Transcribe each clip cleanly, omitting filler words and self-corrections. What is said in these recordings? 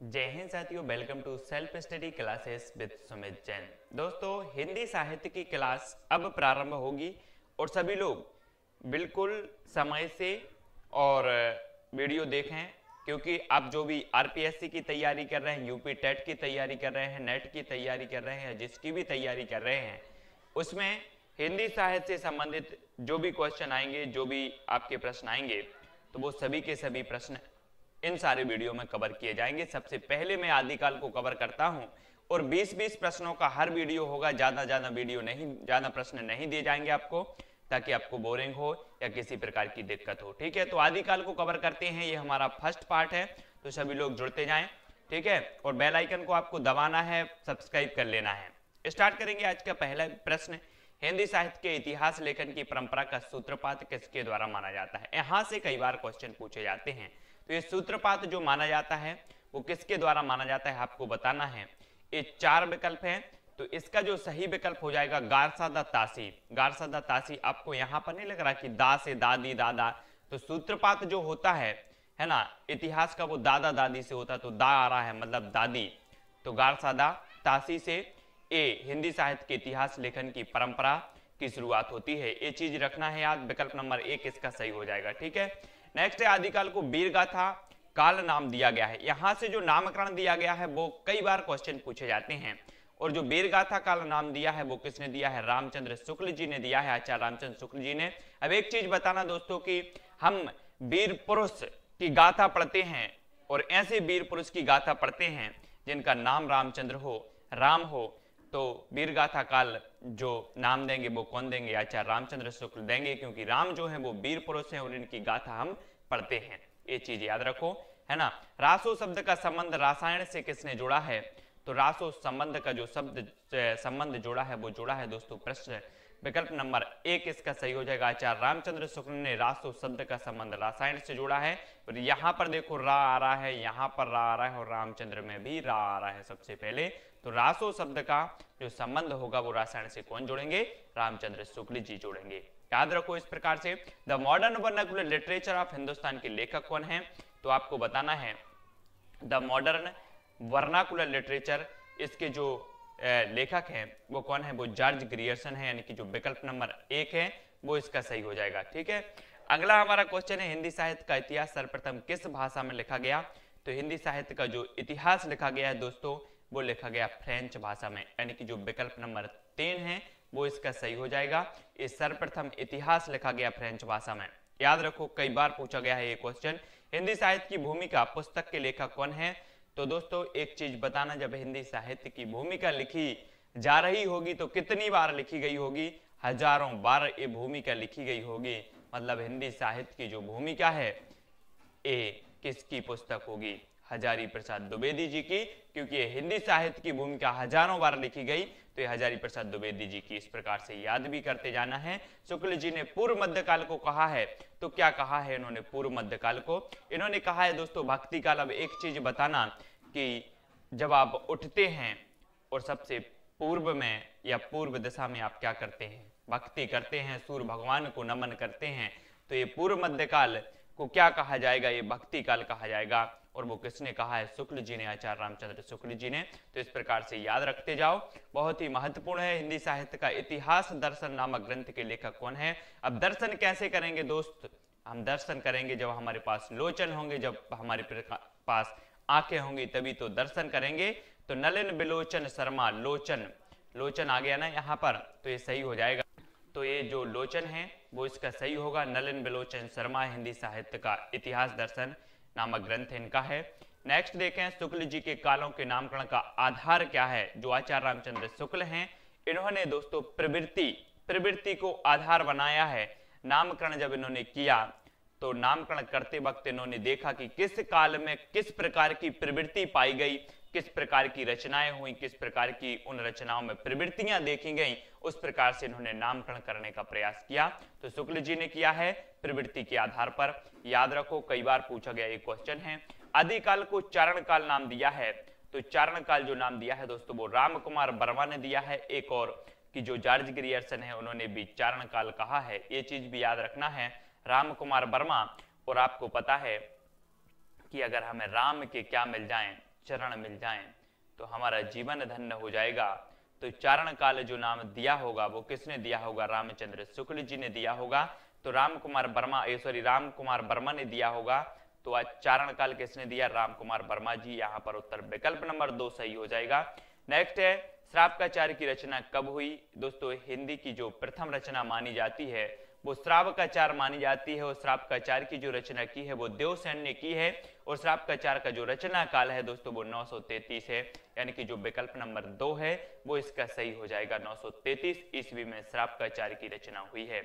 जय हिंद साथियों, welcome to self study classes with Sumit Jain. दोस्तों, हिंदी साहित्य की क्लास अब प्रारंभ होगी और सभी लोग बिल्कुल समय से और वीडियो देखें, क्योंकि आप जो भी आरपीएससी की तैयारी कर रहे हैं, यूपी टेट की तैयारी कर रहे हैं, नेट की तैयारी कर रहे हैं, जिसकी भी तैयारी कर रहे हैं, उसमें हिंदी साहित्य से संबंधित जो भी क्वेश्चन आएंगे, जो भी आपके प्रश्न आएंगे, तो वो सभी के सभी प्रश्न इन सारे वीडियो में कवर किए जाएंगे। सबसे पहले मैं आदिकाल को कवर करता हूं और 20-20 प्रश्नों का हर वीडियो होगा। ज्यादा वीडियो नहीं, ज्यादा प्रश्न नहीं दिए जाएंगे आपको, ताकि आपको बोरिंग हो या किसी प्रकार की दिक्कत हो। ठीक है, तो आदिकाल को कवर करते हैं, ये हमारा फर्स्ट पार्ट है, तो सभी लोग जुड़ते जाएं। ठीक है, और बेल आइकन को आपको दबाना है, सब्सक्राइब कर लेना है। स्टार्ट करेंगे आज का पहला प्रश्न। हिंदी साहित्य के इतिहास लेखन की परंपरा का सूत्रपात किसके द्वारा माना जाता है? यहां से कई बार क्वेश्चन पूछे जाते हैं, तो ये सूत्रपात जो माना जाता है वो किसके द्वारा माना जाता है आपको बताना है। ये 4 विकल्प हैं, तो इसका जो सही विकल्प हो जाएगा गारसादा तासी। गारसादा तासी आपको यहां पर नहीं लग रहा कि दा से दादी दादा, तो सूत्रपात जो होता है ना, इतिहास का वो दादा दादी से होता, तो दा आ रहा है मतलब दादी, तो गारसादा तासी से ए हिंदी साहित्य के इतिहास लेखन की परंपरा की शुरुआत होती है। ये चीज रखना है याद, विकल्प नंबर 1 इसका सही हो जाएगा। ठीक है, नेक्स्ट है आदिकाल को वीर गाथा काल नाम दिया गया है। यहां से जो नामकरण दिया गया है वो कई बार क्वेश्चन पूछे जाते हैं, और जो वीर गाथा काल नाम दिया है वो किसने दिया है? रामचंद्र शुक्ल जी ने दिया है, आचार्य रामचंद्र शुक्ल जी ने। अब एक चीज बताना दोस्तों कि हम वीर पुरुष की गाथा पढ़ते हैं और ऐसे वीर पुरुष की गाथा पढ़ते हैं जिनका नाम रामचंद्र हो, राम हो, तो वीर गाथा काल जो नाम देंगे वो कौन देंगे? आचार्य रामचंद्र शुक्ल देंगे, क्योंकि राम जो है वो वीर पुरुष हैं और इनकी गाथा हम पढ़ते हैं। ये चीज याद रखो, है ना। रासो शब्द का संबंध रासायन से किसने जोड़ा है? तो रासो संबंध का जो शब्द संबंध जोड़ा है वो जोड़ा है दोस्तों प्रश्न विकल्प नंबर 1 इसका सही हो जाएगा। आचार्य रामचंद्र शुक्ल ने रासो शब्द का संबंध रासायन से जोड़ा है। और यहाँ पर देखो रा आ रहा है, यहाँ पर रा आ रहा है और रामचंद्र में भी रा आ रहा है सबसे पहले, तो रासो शब्द का जो संबंध होगा वो रासायन से कौन जोड़ेंगे? रामचंद्र शुक्ल जी जोड़ेंगे। याद रखो इस प्रकार से। The modern vernacular literature of Hindustan के लेखक कौन है? तो आपको बताना है द मॉडर्न वर्नाकुलर लिटरेचर, इसके जो लेखक हैं वो कौन है? वो जॉर्ज ग्रियर्सन है, यानी कि जो विकल्प नंबर 1 है वो इसका सही हो जाएगा। ठीक है, अगला हमारा क्वेश्चन है हिंदी साहित्य का इतिहास सर्वप्रथम किस भाषा में लिखा गया? तो हिंदी साहित्य का जो इतिहास लिखा गया है दोस्तों वो लिखा गया फ्रेंच भाषा में, यानी कि जो विकल्प नंबर 3 है वो इसका सही हो जाएगा। इस सर्वप्रथम इतिहास लिखा गया फ्रेंच भाषा में। याद रखो कई बार पूछा गया है ये क्वेश्चन। हिंदी साहित्य की भूमिका पुस्तक के लेखक कौन है? तो दोस्तों एक चीज बताना, जब हिंदी साहित्य की भूमिका लिखी जा रही होगी तो कितनी बार लिखी गई होगी? हजारों बार ये भूमिका लिखी गई होगी। मतलब हिंदी साहित्य की जो भूमिका है ये किसकी पुस्तक होगी? हजारी प्रसाद द्विवेदी जी की, क्योंकि ये हिंदी साहित्य की भूमिका हजारों बार लिखी गई, तो ये हजारी प्रसाद द्विवेदी जी की। इस प्रकार से याद भी करते जाना है। शुक्ल जी ने पूर्व मध्यकाल को कहा है, तो क्या कहा है इन्होंने पूर्व मध्यकाल को? इन्होंने कहा है दोस्तों भक्ति काल। अब एक चीज बताना कि जब आप उठते हैं और सबसे पूर्व में या पूर्व दिशा में आप क्या करते हैं? भक्ति करते हैं, सूर्य भगवान को नमन करते हैं, तो ये पूर्व मध्यकाल को क्या कहा जाएगा? ये भक्ति काल कहा जाएगा। और वो किसने कहा है? शुक्ल जी ने, आचार्य रामचंद्र शुक्ल जी ने। तो इस प्रकार से याद रखते जाओ, बहुत ही महत्वपूर्ण है। हिंदी साहित्य का इतिहास दर्शन नामक ग्रंथ के लेखक कौन है? अब दर्शन कैसे करेंगे दोस्त? हम दर्शन करेंगे जब हमारे पास लोचन होंगे, जब हमारे पास आंखें होंगी, तभी तो दर्शन करेंगे। तो नलिन बिलोचन शर्मा, लोचन, लोचन आ गया ना यहाँ पर, तो ये सही हो जाएगा। तो ये जो लोचन है वो इसका सही होगा। नलिन बिलोचन शर्मा हिंदी साहित्य का इतिहास दर्शन नामक ग्रंथ इनका है। नेक्स्ट देखें, शुक्ल जी के कालों के नामकरण का आधार क्या है? जो आचार्य रामचंद्र शुक्ल हैं, इन्होंने दोस्तों प्रवृत्ति को आधार बनाया है। नामकरण जब इन्होंने किया तो नामकरण करते वक्त इन्होंने देखा कि किस काल में किस प्रकार की प्रवृत्ति पाई गई, किस प्रकार की रचनाएं हुई, किस प्रकार की उन रचनाओं में प्रवृत्तियां देखी गई, उस प्रकार से इन्होंने नामकरण करने का प्रयास किया। तो शुक्ल जी ने किया है प्रवृत्ति के आधार पर। याद रखो कई बार पूछा गया ये क्वेश्चन है। आदिकाल को चारण काल नाम दिया है, तो चारण काल जो नाम दिया है दोस्तों वो राम कुमार वर्मा ने दिया है। एक और कि जो जॉर्ज ग्रियर्सन है उन्होंने भी चारण काल कहा है, ये चीज भी याद रखना है। राम कुमार वर्मा, और आपको पता है कि अगर हमें राम के क्या मिल जाएं, चरण मिल जाएं तो हमारा जीवन धन्य हो जाएगा। तो चारण काल जो नाम दिया होगा वो किसने दिया होगा? रामचंद्र शुक्ल जी ने दिया होगा। तो राम कुमार वर्मा ने दिया होगा। तो आज चारण काल किसने दिया? राम कुमार वर्मा जी। यहाँ पर उत्तर विकल्प नंबर 2 सही हो जाएगा। नेक्स्ट है श्रावकाचार्य की रचना कब हुई? दोस्तों हिंदी की जो प्रथम रचना मानी जाती है वो श्रावकाचार्य मानी जाती है, और श्रावकाचार्य की जो रचना की है वो देवसेन ने की है। और श्रावकाचार्य का जो रचना काल है दोस्तों वो 933 है, यानी कि जो विकल्प नंबर 2 है वो इसका सही हो जाएगा। 933 ईस्वी में श्रावकाचार्य की रचना हुई है।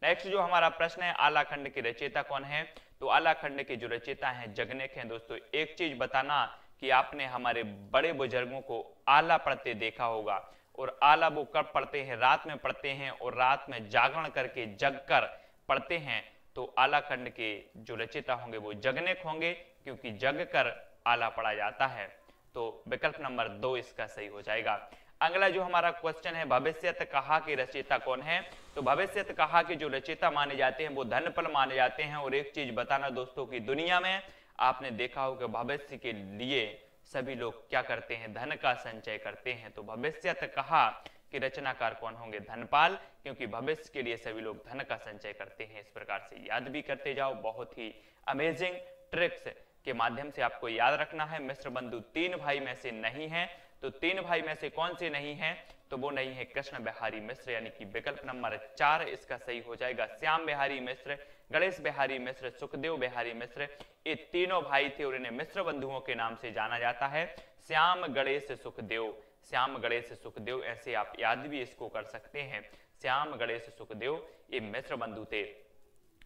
नेक्स्ट जो हमारा प्रश्न है, आलाखंड के रचयिता कौन है? तो आलाखंड के जो रचयिता हैं जगनेक हैं। दोस्तों एक चीज बताना कि आपने हमारे बड़े बुजुर्गों को आला पढ़ते देखा होगा, और आला वो कब पढ़ते हैं? रात में पढ़ते हैं, और रात में जागरण करके जग कर पढ़ते हैं। तो आलाखंड के जो रचयिता होंगे वो जगनेक होंगे, क्योंकि जग कर आला पढ़ा जाता है। तो विकल्प नंबर 2 इसका सही हो जाएगा। अगला जो हमारा क्वेश्चन है, भविष्यत कहा के रचयिता कौन है? तो भविष्यत कहा के जो रचयिता माने जाते हैं वो धनपाल माने जाते हैं। और एक चीज बताना दोस्तों की दुनिया में आपने देखा हो कि भविष्य के लिए सभी लोग क्या करते हैं? धन का संचय करते हैं। तो भविष्यत कहा कि रचनाकार कौन होंगे? धनपाल, क्योंकि भविष्य के लिए सभी लोग धन का संचय करते हैं। इस प्रकार से याद भी करते जाओ, बहुत ही अमेजिंग ट्रिक्स के माध्यम से आपको याद रखना है। मिश्र बंधु 3 भाई में से नहीं है, तो 3 भाई में से कौन से नहीं है? तो वो नहीं है कृष्ण बिहारी मिश्र, यानी कि विकल्प नंबर 4 इसका सही हो जाएगा। श्याम बिहारी मिश्र, गणेश बिहारी मिश्र, सुखदेव बिहारी मिश्र, ये तीनों भाई थे और इन्हें मिश्र बंधुओं के नाम से जाना जाता है। श्याम गणेश सुखदेव, श्याम गणेश सुखदेव, ऐसे आप याद भी इसको कर सकते हैं। श्याम गणेश सुखदेव ये मिश्र बंधु थे।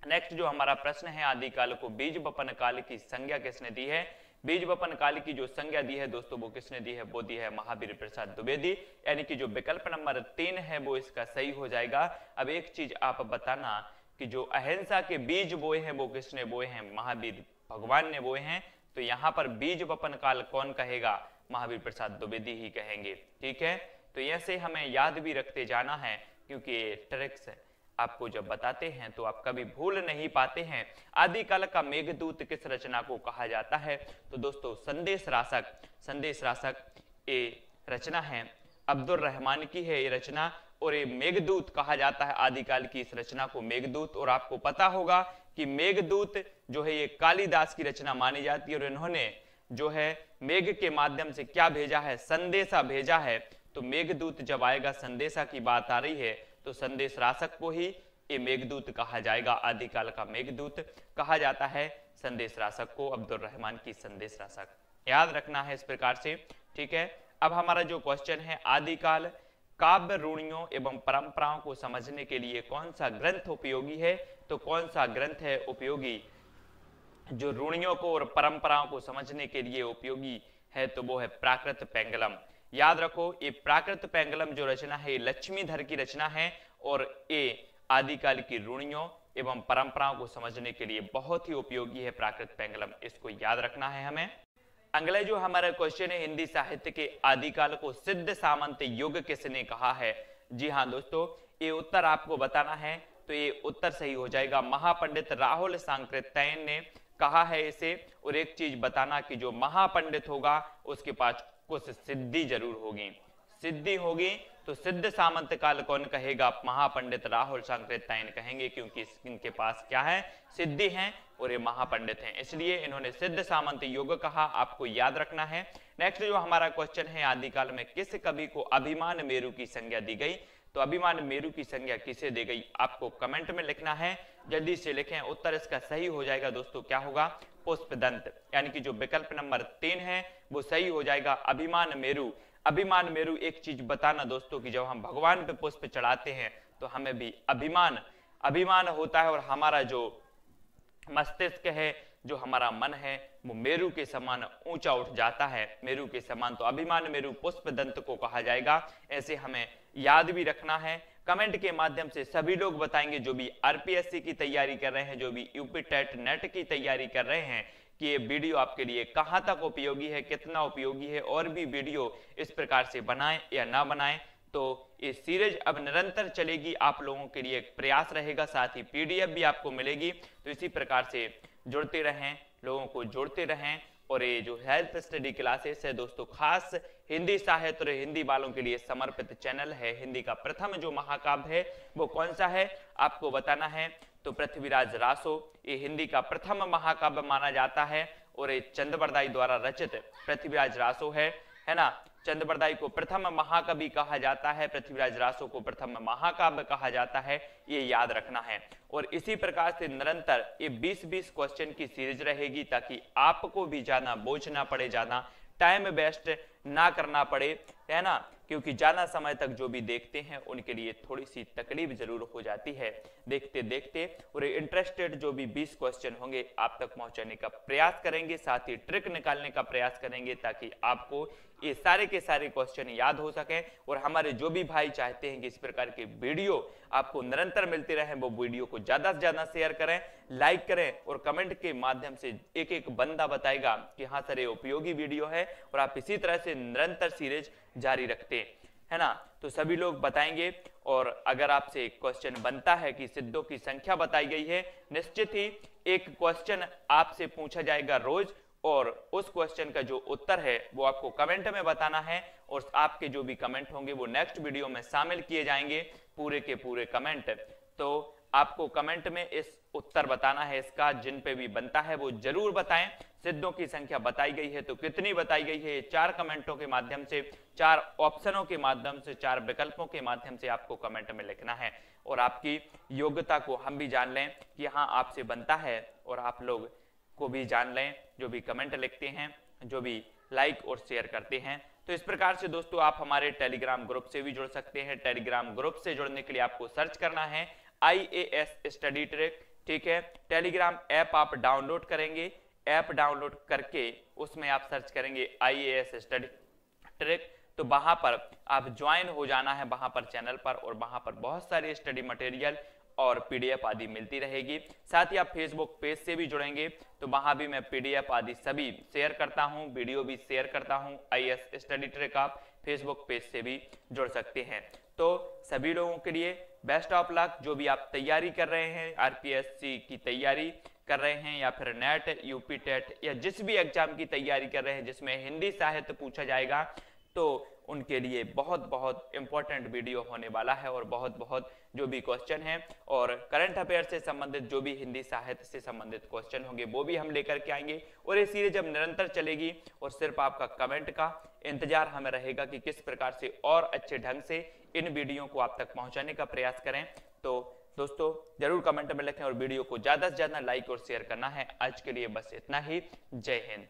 नेक्स्ट जो हमारा प्रश्न है, आदिकाल को बीज बपन काल की संज्ञा किसने दी है? बीज बपन काल की जो संज्ञा दी है दोस्तों वो किसने दी है? वो दी है महावीर प्रसाद द्विवेदी, यानी कि जो विकल्प नंबर 3 है वो इसका सही हो जाएगा। अब एक चीज आप बताना कि जो अहिंसा के बीज बोए हैं वो किसने बोए हैं? महावीर भगवान ने बोए हैं। तो यहाँ पर बीज बपन काल कौन कहेगा? महावीर प्रसाद द्विवेदी ही कहेंगे। ठीक है, तो ऐसे हमें याद भी रखते जाना है, क्योंकि ट्रिक्स आपको जब बताते हैं तो आप कभी भूल नहीं पाते हैं। आदिकाल का मेघदूत किस रचना को कहा जाता है? तो दोस्तों संदेश रासक ये रचना है, अब्दुल रहमान की है ये रचना, और ये मेघदूत कहा जाता है आदिकाल की इस रचना को मेघदूत। और आपको पता होगा कि मेघदूत जो है ये कालिदास की रचना मानी जाती है, और इन्होंने जो है मेघ के माध्यम से क्या भेजा है? संदेशा भेजा है। तो मेघदूत जब आएगा, संदेशा की बात आ रही है, तो संदेश रासक को ही ये मेघदूत कहा जाएगा। आदिकाल का मेघदूत कहा जाता है संदेश रासक को, अब्दुल रहमान की संदेश रासक, याद रखना है इस प्रकार से। ठीक है, अब हमारा जो क्वेश्चन है, आदिकाल काव्य रूढ़ियों एवं परंपराओं को समझने के लिए कौन सा ग्रंथ उपयोगी है? तो कौन सा ग्रंथ है उपयोगी जो रूढ़ियों को और परंपराओं को समझने के लिए उपयोगी है? तो वो है प्राकृत पेंगलम। याद रखो, ये प्राकृत पेंगलम जो रचना है ये लक्ष्मीधर की रचना है, और ये आदिकाल की रूढ़ियों एवं परंपराओं को समझने के लिए बहुत ही उपयोगी है प्राकृत पेंगलम। इसको याद रखना है हमें। अगला जो हमारा क्वेश्चन है, हिंदी साहित्य के आदिकाल को सिद्ध सामंत युग किसने कहा है? जी हाँ दोस्तों, ये उत्तर आपको बताना है। तो ये उत्तर सही हो जाएगा, महापंडित राहुल सांकृत्यायन ने कहा है इसे। और एक चीज बताना कि जो महापंडित होगा उसके पास कुछ सिद्धि जरूर होगी, सिद्धि होगी। तो सिद्ध सामंत काल कौन कहेगा? महापंडित राहुल सांकृत्यायन कहेंगे, क्योंकि इनके पास क्या है? सिद्धि है, और ये महापंडित हैं, इसलिए इन्होंने सिद्ध सामंत युग कहा। आपको याद रखना है। नेक्स्ट जो हमारा क्वेश्चन है, आदिकाल में किस कवि को अभिमान मेरु की संज्ञा दी गई? तो अभिमान मेरु की संज्ञा किसे दी गई? आपको कमेंट में लिखना है, जल्दी से लिखें। उत्तर इसका सही हो जाएगा दोस्तों, क्या होगा? पुष्पदंत, यानी कि जो विकल्प नंबर 3 है वो सही हो जाएगा, अभिमान मेरु। अभिमान मेरु, एक चीज बताना दोस्तों कि जब हम भगवान पे पुष्प चढ़ाते हैं तो हमें भी अभिमान होता है, और हमारा जो मस्तिष्क है, जो हमारा मन है, वो मेरु के समान ऊंचा उठ जाता है, मेरु के समान। तो अभिमान मेरु पुष्पदंत को कहा जाएगा। ऐसे हमें याद भी रखना है। कमेंट के माध्यम से सभी लोग बताएंगे, जो भी आरपीएससी की तैयारी कर रहे हैं, जो भी यूपी टेट नेट की तैयारी कर रहे हैं, कि ये वीडियो आपके लिए कहां तक उपयोगी है, कितना उपयोगी है, और भी वीडियो इस प्रकार से बनाएं या ना बनाएं। तो ये सीरीज अब निरंतर चलेगी, आप लोगों के लिए एक प्रयास रहेगा, साथ ही पीडीएफ भी आपको मिलेगी। तो इसी प्रकार से जुड़ते रहें, लोगों को जोड़ते रहें, और ये जो सेल्फ स्टडी क्लासेस है दोस्तों खास हिंदी साहित्य और हिंदी वालों के लिए समर्पित चैनल है। हिंदी का प्रथम जो महाकाव्य है वो कौन सा है आपको बताना है। तो पृथ्वीराज रासो ये हिंदी का प्रथम महाकाव्य माना जाता है और ये चंद्रबरदाई द्वारा रचित पृथ्वीराज रासो है ना। चंद्रबरदाई को प्रथम महाकवि कहा जाता है, पृथ्वीराज रासो को प्रथम महाकाव्य कहा जाता है, ये याद रखना है। और इसी प्रकार से निरंतर ये 20-20 क्वेश्चन की सीरीज रहेगी ताकि आपको भी ज्यादा बोझ ना पड़े, ज्यादा टाइम वेस्ट ना करना पड़े, है ना, क्योंकि ज्यादा समय तक जो भी देखते हैं उनके लिए थोड़ी सी तकलीफ जरूर हो जाती है देखते देखते। और इंटरेस्टेड जो भी 20 क्वेश्चन होंगे आप तक पहुंचाने का प्रयास करेंगे, साथ ही ट्रिक निकालने का प्रयास करेंगे ताकि आपको ये सारे के सारे क्वेश्चन याद हो सके। और हमारे जो भी भाई चाहते हैं कि इस प्रकार के वीडियो आपको निरंतर मिलते रहे, वो वीडियो को ज्यादा से ज्यादा शेयर करें, लाइक करें और कमेंट के माध्यम से एक एक बंदा बताएगा कि हाँ सर ये उपयोगी वीडियो है और आप इसी तरह से निरंतर सीरीज जारी रखते है ना। तो सभी लोग बताएंगे और अगर आपसे क्वेश्चन बनता है कि सिद्धों की संख्या बताई गई है, निश्चित ही एक क्वेश्चन आपसे पूछा जाएगा रोज और उस क्वेश्चन का जो उत्तर है वो आपको कमेंट में बताना है और आपके जो भी कमेंट होंगे वो नेक्स्ट वीडियो में शामिल किए जाएंगे, पूरे के पूरे कमेंट। तो आपको कमेंट में इस उत्तर बताना है इसका, जिन पे भी बनता है वो जरूर बताएं। सिद्धों की संख्या बताई गई है तो कितनी बताई गई है, 4 कमेंटों के माध्यम से, 4 ऑप्शनों के माध्यम से, 4 विकल्पों के माध्यम से आपको कमेंट में लिखना है। और आपकी योग्यता को हम भी जान लें कि हाँ आपसे बनता है और आप लोग को भी जान लें जो भी कमेंट लिखते हैं, जो भी लाइक और शेयर करते हैं। तो इस प्रकार से दोस्तों आप हमारे टेलीग्राम ग्रुप से भी जुड़ सकते हैं। टेलीग्राम ग्रुप से जुड़ने के लिए आपको सर्च करना है IAS स्टडी ट्रिक, ठीक है। टेलीग्राम ऐप आप डाउनलोड करेंगे, ऐप डाउनलोड करके उसमें आप सर्च करेंगे IAS स्टडी ट्रिक, तो वहां पर आप ज्वाइन हो जाना है वहां पर चैनल पर, और वहां पर बहुत सारे स्टडी मटेरियल और PDF आदि मिलती रहेगी। साथ ही आप फेसबुक पेज से भी जुड़ेंगे तो वहां भी मैं PDF आदि सभी शेयर करता हूं, वीडियो भी शेयर करता हूं। IAS स्टडी ट्रिक आप फेसबुक पेज से भी जुड़ सकते हैं। तो सभी लोगों के लिए बेस्ट ऑफ लक। जो भी आप तैयारी कर रहे हैं, RPSC की तैयारी कर रहे हैं या फिर नेट, यूपी टेट या जिस भी एग्जाम की तैयारी कर रहे हैं जिसमें हिंदी साहित्य पूछा जाएगा, तो उनके लिए बहुत बहुत इंपॉर्टेंट वीडियो होने वाला है। और बहुत बहुत जो भी क्वेश्चन हैं और करंट अफेयर से संबंधित जो भी हिंदी साहित्य से संबंधित क्वेश्चन होंगे वो भी हम लेकर के आएंगे। और ये सीरीज जब निरंतर चलेगी और सिर्फ आपका कमेंट का इंतजार हमें रहेगा कि किस प्रकार से और अच्छे ढंग से इन वीडियो को आप तक पहुंचाने का प्रयास करें। तो दोस्तों जरूर कमेंट में लिखें और वीडियो को ज्यादा से ज्यादा लाइक और शेयर करना है। आज के लिए बस इतना ही। जय हिंद।